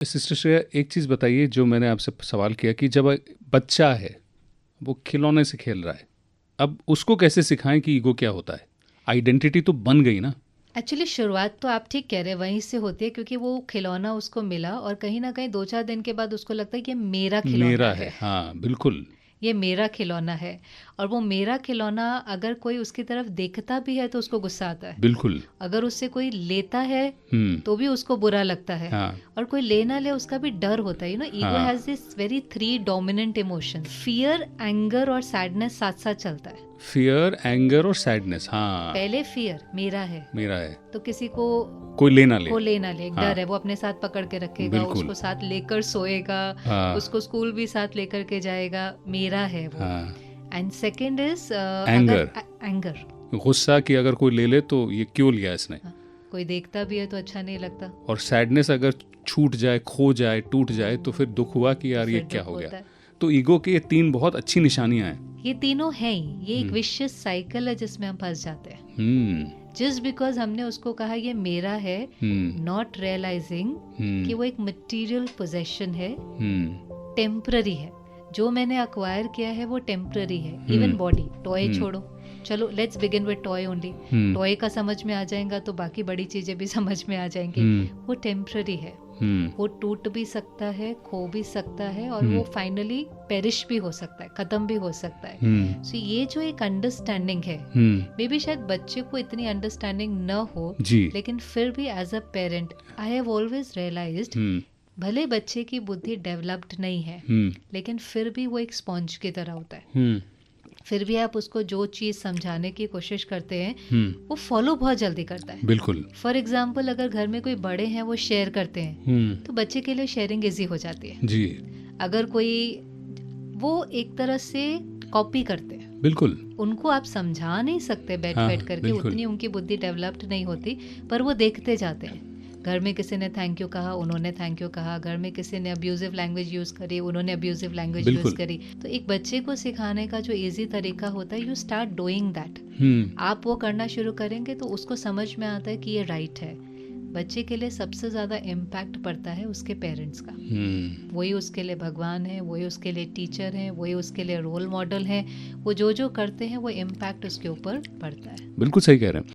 Sister Shreya, एक चीज़ बताइए जो मैंने आपसे सवाल किया कि जब बच्चा है, वो खिलौने से खेल रहा है, अब उसको कैसे सिखाएं कि ईगो क्या होता है? आइडेंटिटी तो बन गई ना। एक्चुअली शुरुआत तो आप ठीक कह रहे हैं वहीं से होती है, क्योंकि वो खिलौना उसको मिला और कहीं ना कहीं 2-4 दिन के बाद उसको लगता है कि ये मेरा खिलौना मेरा है, है। हाँ बिल्कुल। ये मेरा खिलौना है। और वो मेरा खिलौना अगर कोई उसकी तरफ देखता भी है तो उसको गुस्सा आता है। बिल्कुल। अगर उससे कोई लेता है हम्म। तो भी उसको बुरा लगता है। हाँ। और कोई ले ना ले उसका भी डर होता है। ईगो हाँ। Has this very 3 dominant emotion, fear, anger और सैडनेस साथ साथ चलता है। फियर, एंगर और सैडनेस, हाँ। पहले फियर, मेरा है मेरा है, तो किसी को कोई ले ना ले। को लेना ले, एक हाँ डर है, वो अपने साथ पकड़ के रखेगा, बिल्कुल। उसको साथ लेकर सोएगा, हाँ। उसको स्कूल भी साथ लेकर के जाएगा, मेरा है वो। हाँ। एंड सेकंड इज अगर एंगर, एंगर, गुस्सा कि अगर कोई ले ले तो ये क्यों लिया इसने। कोई देखता भी है तो अच्छा नहीं लगता। और सैडनेस, अगर छूट जाए, खो जाए, टूट जाए तो फिर दुख हुआ कि यार ये फिर क्या दुख हो गया। होता है। तो ईगो के ये 3 बहुत अच्छी निशानियां हैं। ये तीनों हैं ही, ये एक विशियस साइकिल है जिसमें हम फंस जाते हैं। हम्म। जस्ट बिकॉज हमने उसको कहा ये मेरा है, नॉट रियलाइजिंग कि वो एक मटेरियल पोजेशन है, टेम्पररी है। जो मैंने अक्वायर किया है वो टेम्पररी है। इवन बॉडी, टॉय छोड़ो, चलो let's begin with toy only. Toy का समझ में आ जाएगा तो बाकी बड़ी चीजें भी समझ में आ जाएंगी। वो टेम्पररी है, वो टूट भी सकता है, खो भी सकता है, और वो फाइनली पेरिश भी हो सकता है, खत्म भी हो सकता है। सो ये जो एक अंडरस्टैंडिंग है, मे बी शायद बच्चे को इतनी अंडरस्टैंडिंग न हो, लेकिन फिर भी as a parent I have always realised, भले बच्चे की बुद्धि डेवलप्ड नहीं है, लेकिन फिर भी वो एक स्पॉन्ज की तरह होता है। फिर भी आप उसको जो चीज़ समझाने की कोशिश करते हैं वो फॉलो बहुत जल्दी करता है। बिल्कुल। फॉर एग्जाम्पल, अगर घर में कोई बड़े हैं वो शेयर करते हैं तो बच्चे के लिए शेयरिंग इजी हो जाती है जी। अगर कोई, वो एक तरह से कॉपी करते हैं, बिल्कुल। उनको आप समझा नहीं सकते बैठ बैठ करके, उतनी उनकी बुद्धि डेवलप्ड नहीं होती, पर वो देखते जाते हैं। घर में किसी ने थैंक यू कहा, उन्होंने थैंक यू कहा। घर में किसी ने अब्यूजिव लैंग्वेज यूज़ करी, उन्होंने अब्यूजिव लैंग्वेज यूज़ करी। तो एक बच्चे को सिखाने का जो इजी तरीका होता है, यू स्टार्ट डूइंग दैट। आप वो करना शुरू करेंगे तो उसको समझ में आता है कि ये राइट है। बच्चे के लिए सबसे ज़्यादा इम्पैक्ट पड़ता है उसके पेरेंट्स का। वही उसके लिए भगवान है, वही उसके लिए टीचर है, वही उसके लिए रोल मॉडल है। वो जो जो करते हैं वो इम्पैक्ट उसके ऊपर पड़ता है। बिल्कुल सही कह रहे हैं।